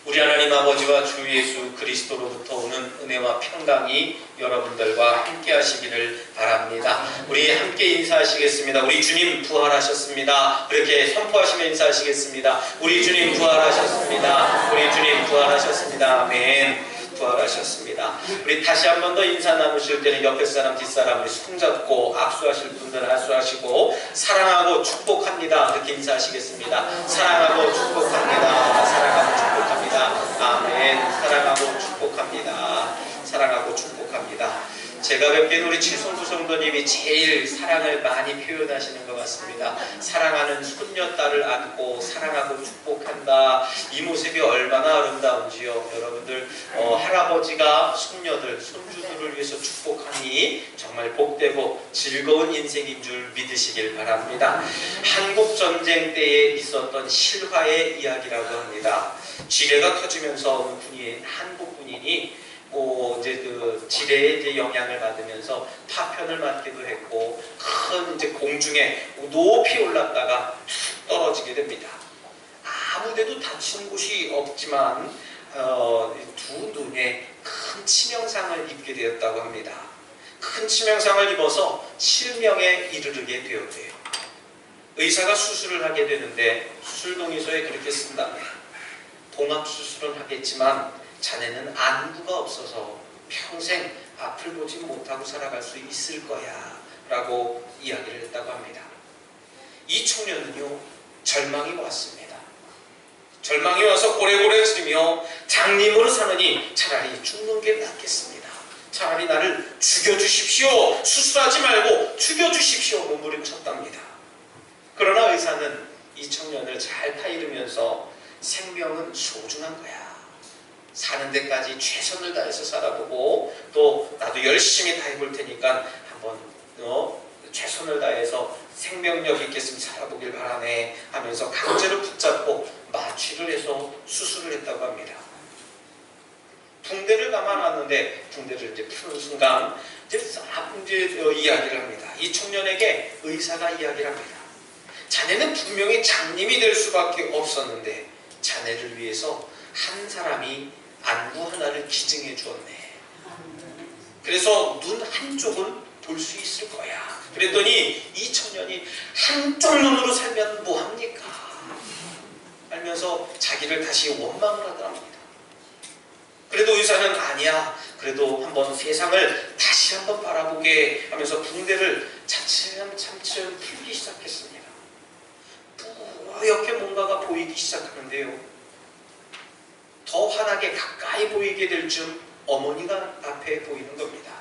우리 하나님 아버지와 주 예수 그리스도로부터 오는 은혜와 평강이 여러분들과 함께 하시기를 바랍니다. 우리 함께 인사하시겠습니다. 우리 주님 부활하셨습니다. 그렇게 선포하시며 인사하시겠습니다. 우리 주님 부활하셨습니다. 우리 주님 부활하셨습니다. 아멘. 부활하셨습니다. 우리 다시 한 번 더 인사 나누실 때는 옆에 사람 뒷사람 우리 손잡고 악수하실 분들은 악수하시고 사랑하고 축복합니다. 그렇게 인사하시겠습니다. 사랑하고 축복합니다. 사랑하고 축복합니다. 아멘. 사랑하고 축복합니다. 사랑하고 축복합니다. 제가 뵙기에는 우리 최성수 성도님이 제일 사랑을 많이 표현하시는 것 같습니다. 사랑하는 손녀딸을 안고 사랑하고 축복한다. 이 모습이 얼마나 아름다운지요. 여러분들 할아버지가 손녀들, 손주들을 위해서 축복하니 정말 복되고 즐거운 인생인 줄 믿으시길 바랍니다. 한국전쟁 때에 있었던 실화의 이야기라고 합니다. 지뢰가 터지면서 한국 군인이 이제 그 지뢰의 이제 영향을 받으면서 파편을 맞기도 했고 큰 이제 공중에 높이 올랐다가 툭 떨어지게 됩니다. 아무데도 다치는 곳이 없지만 두 눈에 큰 치명상을 입게 되었다고 합니다. 큰 치명상을 입어서 실명에 이르게 되었대요. 의사가 수술을 하게 되는데 수술 동의서에 그렇게 쓴답니다. 동합 수술은 하겠지만 자네는 안구가 없어서 평생 앞을 보지 못하고 살아갈 수 있을 거야 라고 이야기를 했다고 합니다. 이 청년은요 절망이 왔습니다. 절망이 와서 고래고래 지르며 장님으로 사느니 차라리 죽는 게 낫겠습니다. 차라리 나를 죽여주십시오. 수술하지 말고 죽여주십시오. 몸부림쳤답니다. 그러나 의사는 이 청년을 잘 타이르면서 생명은 소중한 거야. 사는 데까지 최선을 다해서 살아보고 또 나도 열심히 다 해볼 테니까 한번 최선을 다해서 생명력 있겠으면 살아보길 바라네 하면서 강제로 붙잡고 마취를 해서 수술을 했다고 합니다. 붕대를 감아놨는데 붕대를 이제 푸는 순간 이제 이야기를 합니다. 이 청년에게 의사가 이야기를 합니다. 자네는 분명히 장님이 될 수밖에 없었는데 자네를 위해서 한 사람이 안구 하나를 기증해 주었네. 그래서 눈 한쪽은 볼 수 있을 거야. 그랬더니 이 청년이 한쪽 눈으로 살면 뭐합니까? 알면서 자기를 다시 원망을 하더랍니다. 그래도 의사는 아니야. 그래도 한번 세상을 다시 한번 바라보게 하면서 붕대를 차츰차츰 풀기 시작했습니다. 뿌옇게 뭔가가 보이기 시작하는데요. 더 환하게 가까이 보이게 될 쯤 어머니가 앞에 보이는 겁니다.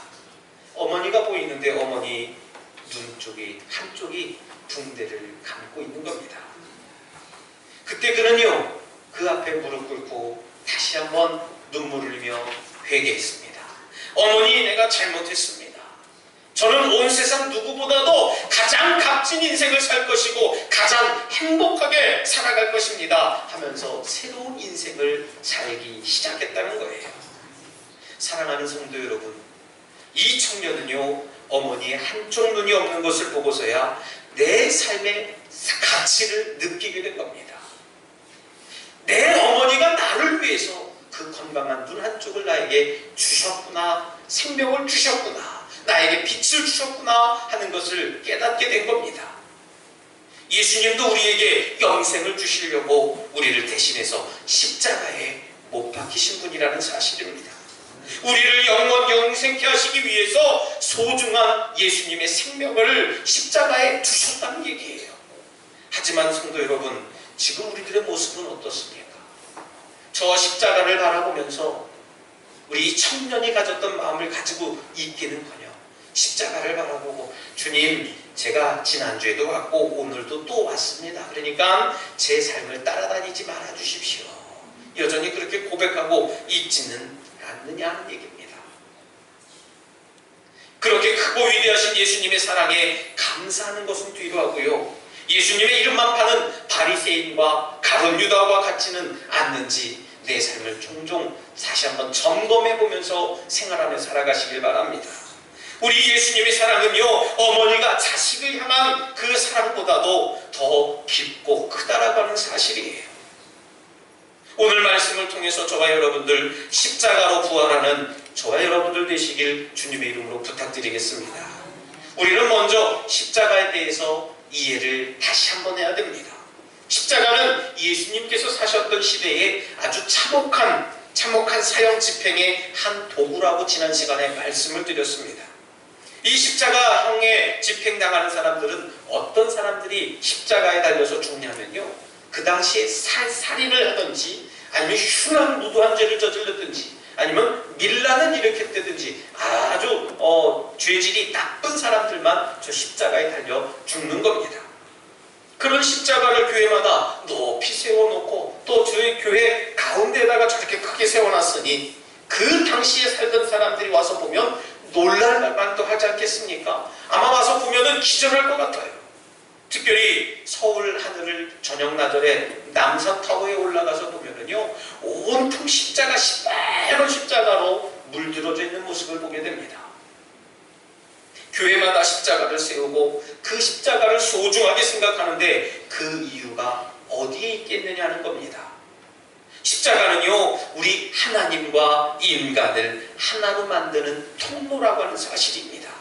어머니가 보이는데 어머니 눈 쪽이 한쪽이 붕대를 감고 있는 겁니다. 그때 그는요 그 앞에 무릎 꿇고 다시 한번 눈물을 흘리며 회개했습니다. 어머니 내가 잘못했습니다. 저는 온 세상 누구보다도 가장 값진 인생을 살 것이고 가장 행복하게 살아갈 것입니다 하면서 새로운 인생을 살기 시작했다는 거예요. 사랑하는 성도 여러분, 이 청년은요 어머니의 한쪽 눈이 없는 것을 보고서야 내 삶의 가치를 느끼게 된 겁니다. 내 어머니가 나를 위해서 그 건강한 눈 한쪽을 나에게 주셨구나, 생명을 주셨구나, 나에게 빛을 주셨구나 하는 것을 깨닫게 된 겁니다. 예수님도 우리에게 영생을 주시려고 우리를 대신해서 십자가에 못 박히신 분이라는 사실입니다. 우리를 영생케 하시기 위해서 소중한 예수님의 생명을 십자가에 두셨다는 얘기예요. 하지만 성도 여러분, 지금 우리들의 모습은 어떻습니까? 저 십자가를 바라보면서 우리 청년이 가졌던 마음을 가지고 있기는커녕 십자가를 바라보고 주님 제가 지난주에도 왔고 오늘도 또 왔습니다. 그러니까 제 삶을 따라다니지 말아주십시오. 여전히 그렇게 고백하고 있지는 않느냐는 얘기입니다. 그렇게 크고 위대하신 예수님의 사랑에 감사하는 것은 뒤로 하고요. 예수님의 이름만 파는 바리새인과 가룟 유다와 같지는 않는지 내 삶을 종종 다시 한번 점검해 보면서 생활하며 살아가시길 바랍니다. 우리 예수님의 사랑은요 어머니가 자식을 향한 그 사랑보다도 더 깊고 크다라고 하는 사실이에요. 오늘 말씀을 통해서 저와 여러분들 십자가로 부활하는 저와 여러분들 되시길 주님의 이름으로 부탁드리겠습니다. 우리는 먼저 십자가에 대해서 이해를 다시 한번 해야 됩니다. 십자가는 예수님께서 사셨던 시대에 아주 참혹한 사형 집행의 한 도구라고 지난 시간에 말씀을 드렸습니다. 이 십자가형에 집행당하는 사람들은 어떤 사람들이 십자가에 달려서 죽냐면요, 그 당시에 살인을 하든지 아니면 흉한 무도한 죄를 저질렀든지 아니면 밀란을 일으켰다든지 아주 죄질이 나쁜 사람들만 저 십자가에 달려 죽는 겁니다. 그런 십자가를 교회마다 높이 세워놓고 또 저희 교회 가운데에다가 저렇게 크게 세워놨으니 그 당시에 살던 사람들이 와서 보면 놀랄 만도 하지 않겠습니까? 아마 와서 보면은 기절할 것 같아요. 특별히 서울 하늘을 저녁 나절에 남산타워에 올라가서 보면은요, 온통 십자가, 시뻘건 십자가로 물들어져 있는 모습을 보게 됩니다. 교회마다 십자가를 세우고 그 십자가를 소중하게 생각하는데 그 이유가 어디에 있겠느냐는 겁니다. 십자가는요, 우리 하나님과 인간을 하나로 만드는 통로라고 하는 사실입니다.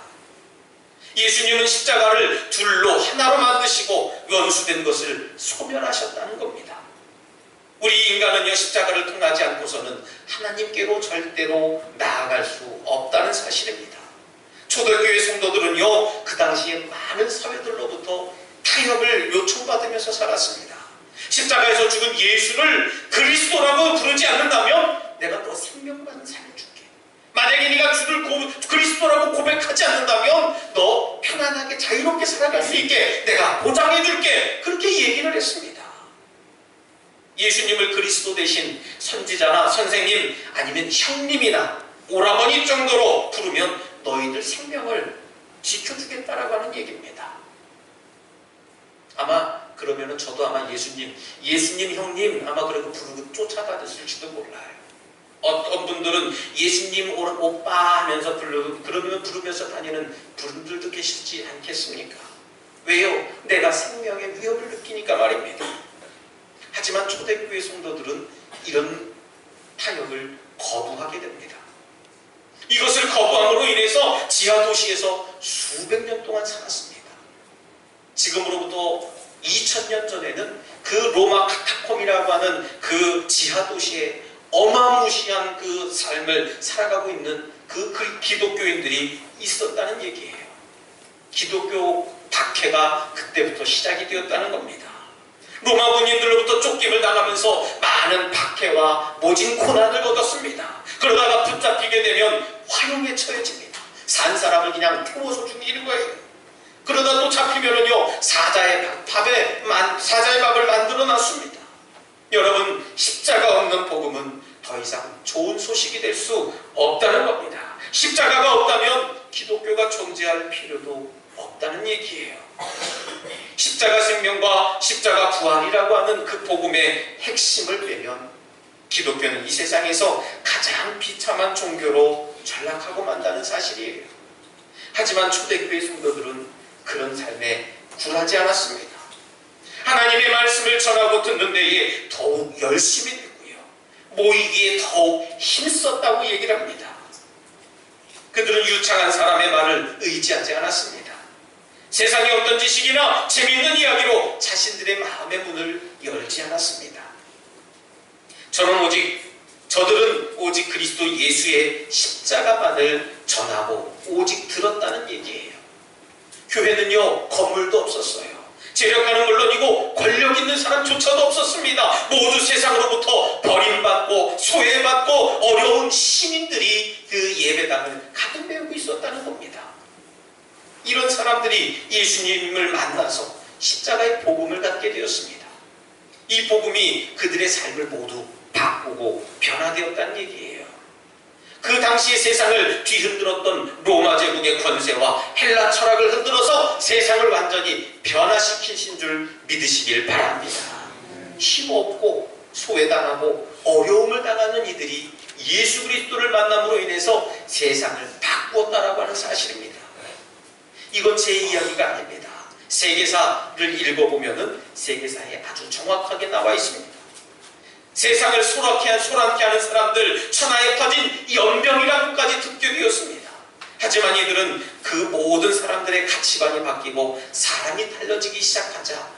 예수님은 십자가를 둘로 하나로 만드시고 원수된 것을 소멸하셨다는 겁니다. 우리 인간은요, 십자가를 통하지 않고서는 하나님께로 절대로 나아갈 수 없다는 사실입니다. 초대교회 성도들은요, 그 당시에 많은 사회들로부터 타협을 요청받으면서 살았습니다. 십자가에서 죽은 예수를 그리스도라고 부르지 않는다면 내가 너 생명받은 삶을 줄게. 만약에 네가 주를 그리스도라고 고백하지 않는다면 너 편안하게 자유롭게 살아갈 수 있게 내가 보장해 줄게. 그렇게 얘기를 했습니다. 예수님을 그리스도 대신 선지자나 선생님 아니면 형님이나 오라버니 정도로 부르면 너희들 생명을 지켜주겠다라고 하는 얘기입니다. 아마 그러면은 저도 아마 예수님 형님 아마 그렇게 부르고 쫓아다녔을지도 몰라요. 어떤 분들은 예수님 오빠 하면서 부르면서 다니는 분들도 계시지 않겠습니까? 왜요? 내가 생명의 위협을 느끼니까 말입니다. 하지만 초대교회 성도들은 이런 타협을 거부하게 됩니다. 이것을 거부함으로 인해서 지하도시에서 수백 년 동안 살았습니다. 지금으로부터 2000년 전에는 그 로마 카타콤이라고 하는 그 지하도시에 어마무시한 그 삶을 살아가고 있는 그 기독교인들이 있었다는 얘기예요. 기독교 박해가 그때부터 시작이 되었다는 겁니다. 로마 군인들로부터 쫓김을 당하면서 많은 박해와 모진 고난을 얻었습니다. 그러다가 붙잡히게 되면 화형에 처해집니다. 산 사람을 그냥 태워서 죽이는 거예요. 그러다 또 잡히면은요, 사자의 밥을 만들어 놨습니다. 여러분, 십자가 없는 복음은 더 이상 좋은 소식이 될 수 없다는 겁니다. 십자가가 없다면 기독교가 존재할 필요도 없다는 얘기예요. 십자가 생명과 십자가 부활이라고 하는 그 복음의 핵심을 빼면 기독교는 이 세상에서 가장 비참한 종교로 전락하고 만다는 사실이에요. 하지만 초대교회 성도들은 그런 삶에 굴하지 않았습니다. 하나님의 말씀을 전하고 듣는 데에 더욱 열심히 됐고요, 모이기에 더욱 힘썼다고 얘기를 합니다. 그들은 유창한 사람의 말을 의지하지 않았습니다. 세상의 어떤 지식이나 재미있는 이야기로 자신들의 마음의 문을 열지 않았습니다. 저들은 오직 그리스도 예수의 십자가만을 전하고 오직 들었다는 얘기예요. 교회는요, 건물도 없었어요. 재력가는 물론이고 권력 있는 사람조차도 없었습니다. 모두 세상으로부터 버림받고 소외받고 어려운 시민들이 그 예배당을 가득 메우고 있었다는 겁니다. 이런 사람들이 예수님을 만나서 십자가의 복음을 갖게 되었습니다. 이 복음이 그들의 삶을 모두 바꾸고 변화되었다는 얘기예요. 그 당시의 세상을 뒤흔들었던 로마 제국의 권세와 헬라 철학을 흔들어서 세상을 완전히 변화시키신 줄 믿으시길 바랍니다. 힘없고 소외당하고 어려움을 당하는 이들이 예수 그리스도를 만남으로 인해서 세상을 바꾸었다라고 하는 사실입니다. 이건 제 이야기가 아닙니다. 세계사를 읽어보면은 세계사에 아주 정확하게 나와 있습니다. 세상을 소란케 하는 사람들, 천하에 퍼진 연병이라고까지 듣게 되었습니다. 하지만 이들은 그 모든 사람들의 가치관이 바뀌고 사람이 달라지기 시작하자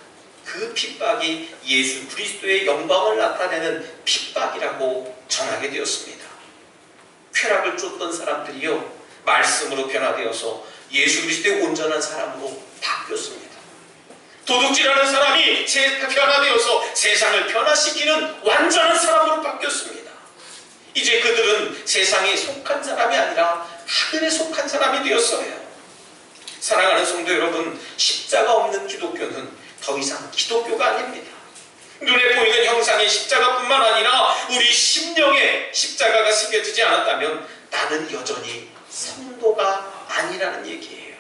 그 핍박이 예수 그리스도의 영광을 나타내는 핍박이라고 전하게 되었습니다. 쾌락을 쫓던 사람들이요, 말씀으로 변화되어서 예수 그리스도의 온전한 사람으로 바뀌었습니다. 도둑질하는 사람이 변화되어서 세상을 변화시키는 완전한 사람으로 바뀌었습니다. 이제 그들은 세상에 속한 사람이 아니라 하늘에 속한 사람이 되었어요. 사랑하는 성도 여러분, 십자가 없는 기독교는 더 이상 기독교가 아닙니다. 눈에 보이는 형상의 십자가뿐만 아니라 우리 심령에 십자가가 새겨지지 않았다면 나는 여전히 성도가 아니라는 얘기예요.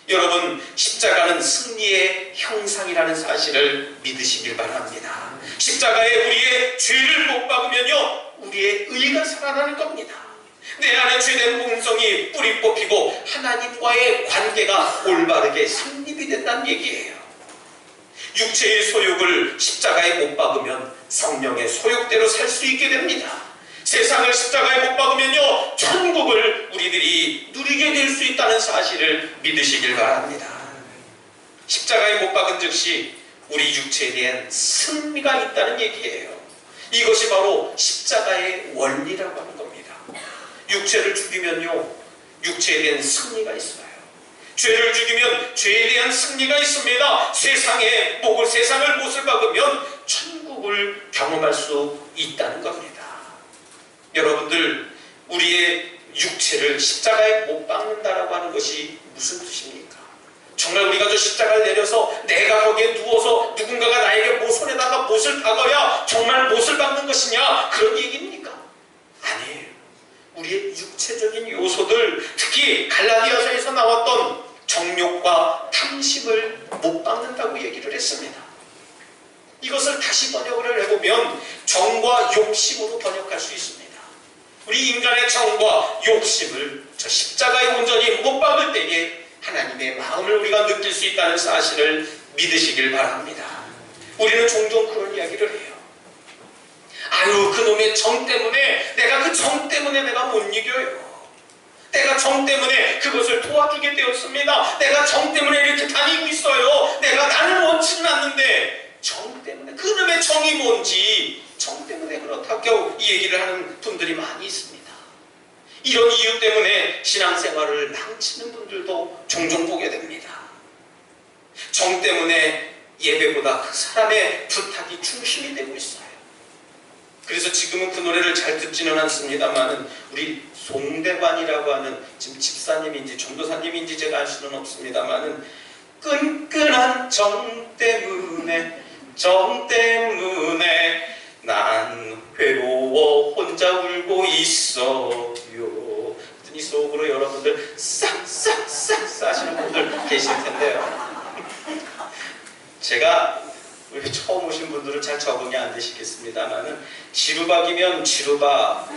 여러분, 십자가는 승리의 형상이라는 사실을 믿으시길 바랍니다. 십자가에 우리의 죄를 못 박으면요, 우리의 의가 살아나는 겁니다. 내 안에 죄된 본성이 뿌리 뽑히고 하나님과의 관계가 올바르게 성립이 된다는 얘기예요. 육체의 소욕을 십자가에 못 박으면 성령의 소욕대로 살 수 있게 됩니다. 세상을 십자가에 못 박으면요, 천국을 우리들이 누리게 될 수 있다는 사실을 믿으시길 바랍니다. 십자가에 못 박은 즉시 우리 육체에 대한 승리가 있다는 얘기예요. 이것이 바로 십자가의 원리라고 하는 겁니다. 육체를 죽이면요, 육체에 대한 승리가 있어요. 죄를 죽이면 죄에 대한 승리가 있습니다. 세상을 못을 박으면 천국을 경험할 수 있다는 겁니다. 여러분들, 우리의 육체를 십자가에 못 박는다라고 하는 것이 무슨 뜻입니까? 정말 우리가 저 십자가를 내려서 내가 거기에 누워서 누군가가 나에게 손에다가 못을 박아야 정말 못을 박는 것이냐, 그런 얘기입니까? 아니에요. 우리의 육체적인 요소들, 특히 갈라디아서에서 나왔던 정욕과 탐심을 못 박는다고 얘기를 했습니다. 이것을 다시 번역을 해보면 정과 욕심으로 번역할 수 있습니다. 우리 인간의 정과 욕심을 저 십자가에 온전히 못 박을 때에 하나님의 마음을 우리가 느낄 수 있다는 사실을 믿으시길 바랍니다. 우리는 종종 그런 이야기를 해요. 아유, 그놈의 정 때문에 내가 못 이겨요. 내가 정 때문에 그것을 도와주게 되었습니다. 내가 정 때문에 이렇게 다니고 있어요. 나는 원치는 않는데 정 때문에, 그놈의 정이 뭔지 정 때문에 그렇다고 이 얘기를 하는 분들이 많이 있습니다. 이런 이유 때문에 신앙생활을 망치는 분들도 종종 보게 됩니다. 정 때문에 예배보다 그 사람의 부탁이 중심이 되고 있어요. 그래서 지금은 그 노래를 잘 듣지는 않습니다만은 우리 송대관이라고 하는, 지금 집사님인지 전도사님인지 제가 알 수는 없습니다만은, 끈끈한 정 때문에 난 외로워 혼자 울고 있어요. 이 속으로 여러분들 싹싹싹 싸시는 분들 계실 텐데요. 제가 우리 처음 오신 분들은 잘 적응이 안 되시겠습니다만은, 지루박이면 지루박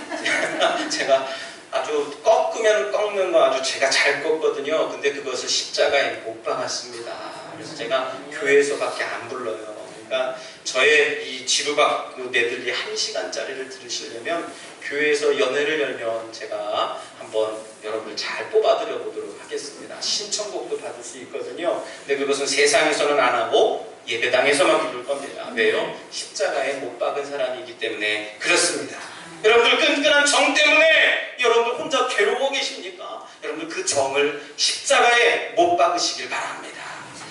제가 아주 꺾으면 꺾는 거 아주 제가 잘 꺾거든요. 근데 그것을 십자가에 못 박았습니다. 그래서 제가 교회에서밖에 안 불러요. 그러니까 저의 이 지루박 메들리 1시간짜리를 들으시려면 교회에서 연회를 열면 제가 한번 여러분을 잘 뽑아드려 보도록 하겠습니다. 신청곡도 받을 수 있거든요. 근데 그것은 세상에서는 안 하고 예배당에서만 부를 겁니다. 왜요? 십자가에 못 박은 사람이기 때문에 그렇습니다. 여러분들, 끈끈한 정 때문에 여러분들 혼자 괴로워 계십니까? 여러분들 그 정을 십자가에 못 박으시길 바랍니다.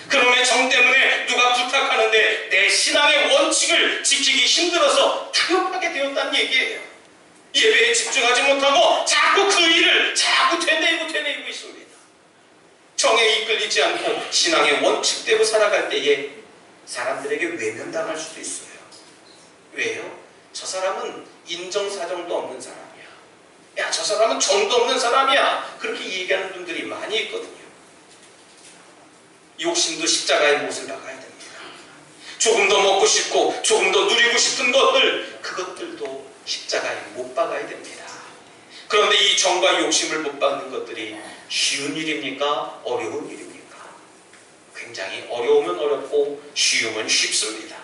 그놈의 정 때문에 누가 부탁하는데 내 신앙의 원칙을 지키기 힘들어서 타협하게 되었다는 얘기예요. 예배에 집중하지 못하고 자꾸 그 일을 자꾸 되뇌이고 있습니다. 정에 이끌리지 않고 신앙의 원칙대로 살아갈 때에 사람들에게 외면당할 수도 있어요. 왜요? 저 사람은 인정사정도 없는 사람이야. 야, 저 사람은 정도 없는 사람이야. 그렇게 얘기하는 분들이 많이 있거든요. 욕심도 십자가에 못을 박아야 됩니다. 조금 더 먹고 싶고 조금 더 누리고 싶은 것들, 그것들도 십자가에 못 박아야 됩니다. 그런데 이 정과 욕심을 못 박는 것들이 쉬운 일입니까? 어려운 일입니까? 굉장히 어려우면 어렵고 쉬우면 쉽습니다.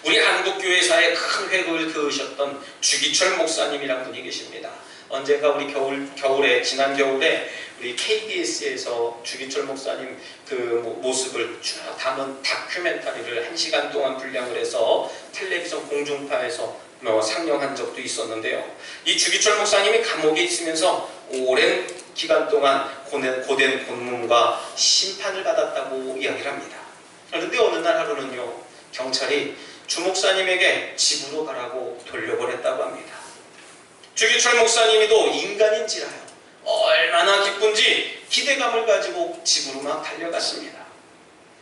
우리 한국교회사에 큰 획을 그으셨던 주기철 목사님이란 분이 계십니다. 언젠가 우리 겨울에 지난 겨울에 우리 KBS에서 주기철 목사님 그 모습을 쭉 담은 다큐멘터리를 1시간 동안 분량을 해서 텔레비전 공중파에서 상영한 적도 있었는데요. 이 주기철 목사님이 감옥에 있으면서 오랜 기간 동안 고된 고문과 심판을 받았다고 이야기를 합니다. 그런데 어느 날 하루는요, 경찰이 주 목사님에게 집으로 가라고 돌려보냈다고 합니다. 주기철 목사님이도 인간인지라요, 얼마나 기쁜지 기대감을 가지고 집으로 막 달려갔습니다.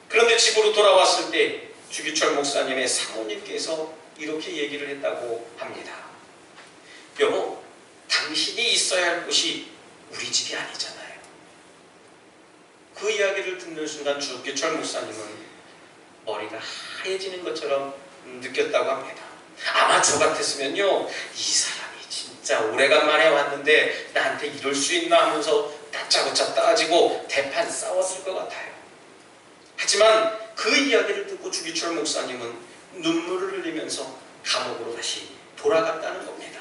그런데 집으로 돌아왔을 때 주기철 목사님의 사모님께서 이렇게 얘기를 했다고 합니다. 여보, 당신이 있어야 할 곳이 우리 집이 아니잖아요. 그 이야기를 듣는 순간 주기철 목사님은 머리가 하얘지는 것처럼 느꼈다고 합니다. 아마 저 같았으면요, 이 사람이 진짜 오래간만에 왔는데 나한테 이럴 수 있나 하면서 다짜고짜 따지고 대판 싸웠을 것 같아요. 하지만 그 이야기를 듣고 주기철 목사님은 눈물을 흘리면서 감옥으로 다시 돌아갔다는 겁니다.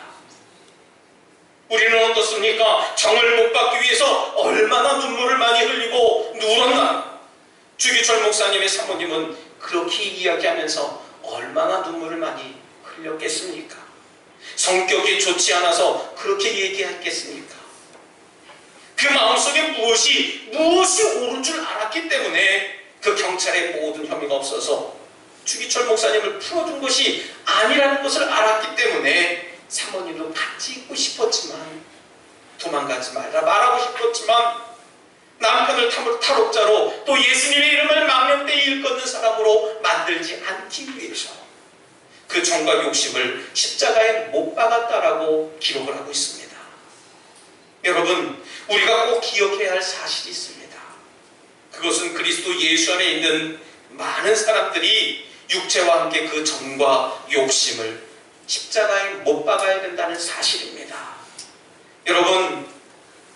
우리는 어떻습니까? 정을 못 받기 위해서 얼마나 눈물을 많이 흘리고 누웠나? 주기철 목사님의 사모님은 그렇게 이야기하면서 얼마나 눈물을 많이 흘렸겠습니까? 성격이 좋지 않아서 그렇게 얘기했겠습니까? 그 마음속에 무엇이 옳은 줄 알았기 때문에 그 경찰의 모든 혐의가 없어서 주기철 목사님을 풀어준 것이 아니라는 것을 알았기 때문에 사모님도 같이 있고 싶었지만, 도망가지 말라 말하고 싶었지만, 남편을 탈옥자로 또 예수님의 이름을 망령되이 일컫는 사람으로 만들지 않기 위해서 그 정과 욕심을 십자가에 못 박았다라고 기록을 하고 있습니다. 여러분, 우리가 꼭 기억해야 할 사실이 있습니다. 그것은 그리스도 예수 안에 있는 많은 사람들이 육체와 함께 그 정과 욕심을 십자가에 못 박아야 된다는 사실입니다. 여러분,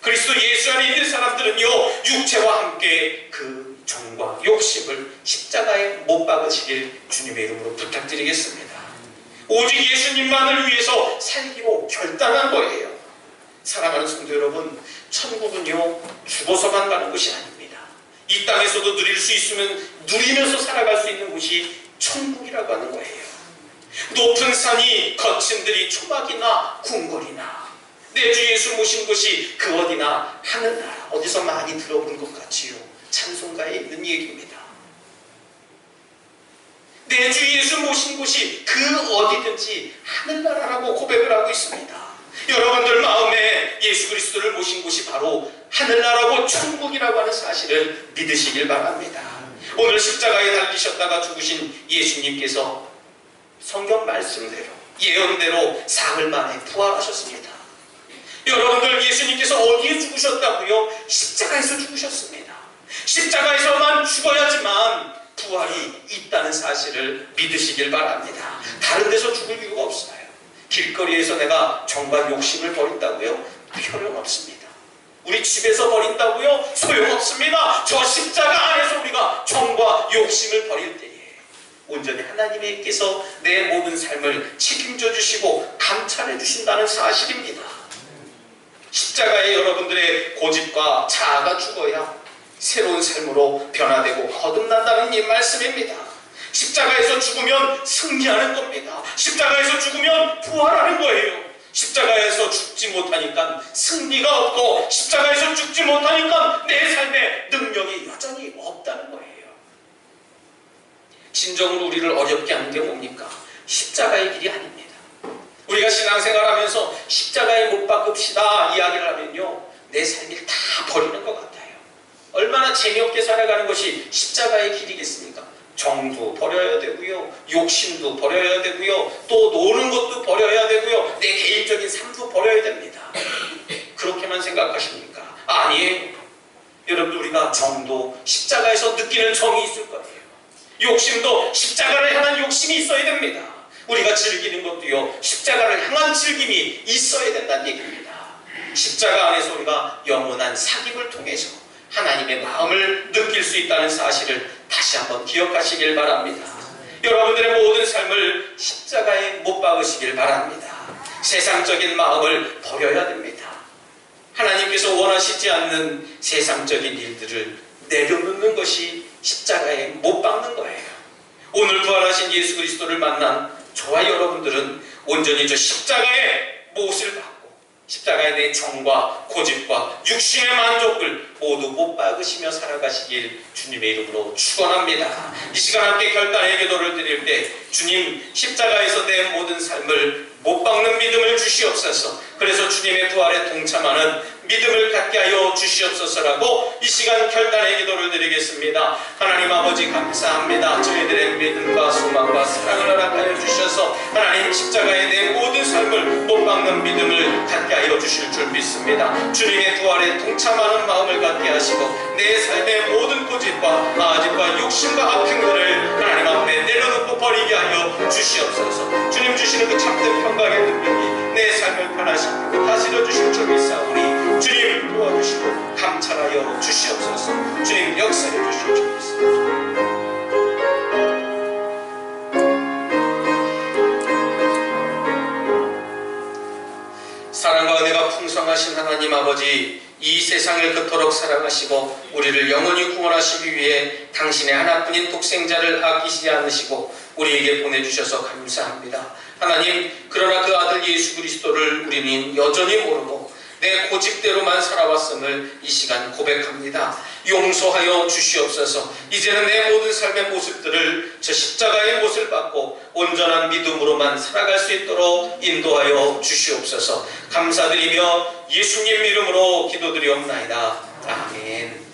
그리스도 예수 안에 있는 사람들은요, 육체와 함께 그 정과 욕심을 십자가에 못 박으시길 주님의 이름으로 부탁드리겠습니다. 오직 예수님만을 위해서 살기로 결단한 거예요. 사랑하는 성도 여러분, 천국은요, 죽어서만 가는 것이 아닙니다. 이 땅에서도 누릴 수 있으면 누리면서 살아갈 수 있는 곳이 천국이라고 하는 거예요. 높은 산이 거친 들이 초막이나 궁궐이나 내 주 예수 모신 곳이 그 어디나 하늘나라, 어디서 많이 들어본 것 같지요. 찬송가에 있는 얘기입니다. 내 주 예수 모신 곳이 그 어디든지 하늘나라라고 고백을 하고 있습니다. 여러분들 마음에 예수 그리스도를 모신 곳이 바로 하늘나라고 천국이라고 하는 사실을 믿으시길 바랍니다. 오늘 십자가에 달리셨다가 죽으신 예수님께서 성경 말씀대로, 예언대로 사흘 만에 부활하셨습니다. 여러분들, 예수님께서 어디에 죽으셨다고요? 십자가에서 죽으셨습니다. 십자가에서만 죽어야지만 부활이 있다는 사실을 믿으시길 바랍니다. 다른 데서 죽을 이유가 없어요. 길거리에서 내가 정과 욕심을 버린다고요? 필요없습니다. 우리 집에서 버린다고요? 소용없습니다. 저 십자가 안에서 우리가 정과 욕심을 버릴 때에 온전히 하나님께서 내 모든 삶을 책임져 주시고 감찰해 주신다는 사실입니다. 십자가에 여러분들의 고집과 자아가 죽어야 새로운 삶으로 변화되고 거듭난다는 이 말씀입니다. 십자가에서 죽으면 승리하는 겁니다. 십자가에서 죽으면 부활하는 거예요. 십자가에서 죽지 못하니까 승리가 없고, 십자가에서 죽지 못하니까 내 삶에 능력이 여전히 없다는 거예요. 진정으로 우리를 어렵게 하는 게 뭡니까? 십자가의 길이 아닙니다. 우리가 신앙생활하면서 십자가에 못 박읍시다 이야기를 하면요, 내 삶을 다 버리는 것 같아요. 얼마나 재미없게 살아가는 것이 십자가의 길이겠습니까? 정도 버려야 되고요, 욕심도 버려야 되고요, 또 노는 것도 버려야 되고요, 내 개인적인 삶도 버려야 됩니다. 그렇게만 생각하십니까? 아니에요. 여러분, 우리가 정도, 십자가에서 느끼는 정이 있을 거예요. 욕심도 십자가를 향한 욕심이 있어야 됩니다. 우리가 즐기는 것도요, 십자가를 향한 즐김이 있어야 된다는 얘기입니다. 십자가 안에서 우리가 영원한 삭임을 통해서 하나님의 마음을 느낄 수 있다는 사실을 다시 한번 기억하시길 바랍니다. 여러분들의 모든 삶을 십자가에 못 박으시길 바랍니다. 세상적인 마음을 버려야 됩니다. 하나님께서 원하시지 않는 세상적인 일들을 내려놓는 것이 십자가에 못 박는 거예요. 오늘 부활하신 예수 그리스도를 만난 저와 여러분들은 온전히 저 십자가의 못을 받고 십자가의 내 정과 고집과 육신의 만족을 모두 못 박으시며 살아가시길 주님의 이름으로 축원합니다. 이 시간 함께 결단의 기도를 드릴 때 주님, 십자가에서 내 모든 삶을 못 박는 믿음을 주시옵소서. 그래서 주님의 부활에 동참하는 믿음을 갖게 하여 주시옵소서라고 이 시간 결단의 기도를 드리겠습니다. 하나님 아버지 감사합니다. 저희들의 믿음과 소망과 사랑을 허락하여 주셔서 하나님 십자가의 내 모든 삶을 못 박는 믿음을 갖게 하여 주실 줄 믿습니다. 주님의 부활에 동참하는 마음을 갖게 하시고 내 삶의 모든 고집과 아집과 욕심과 악한 것을 하나님 앞에 내려놓고 버리게 하여 주시옵소서. 주님 주시는 그 참된 평강의 능력이 내 삶을 변화시키고 다스려 주실 줄 믿사오니 주님 도와주시고 감찰하여 주시옵소서. 주님 역사해 주실 줄 믿습니다. 사랑과 은혜가 풍성하신 하나님 아버지, 이 세상을 그토록 사랑하시고 우리를 영원히 구원하시기 위해 당신의 하나뿐인 독생자를 아끼시지 않으시고 우리에게 보내주셔서 감사합니다. 하나님, 그러나 그 아들 예수 그리스도를 우리는 여전히 모르고 내 고집대로만 살아왔음을 이 시간 고백합니다. 용서하여 주시옵소서. 이제는 내 모든 삶의 모습들을 저 십자가의 못을 받고 온전한 믿음으로만 살아갈 수 있도록 인도하여 주시옵소서. 감사드리며 예수님 이름으로 기도드리옵나이다. 아멘.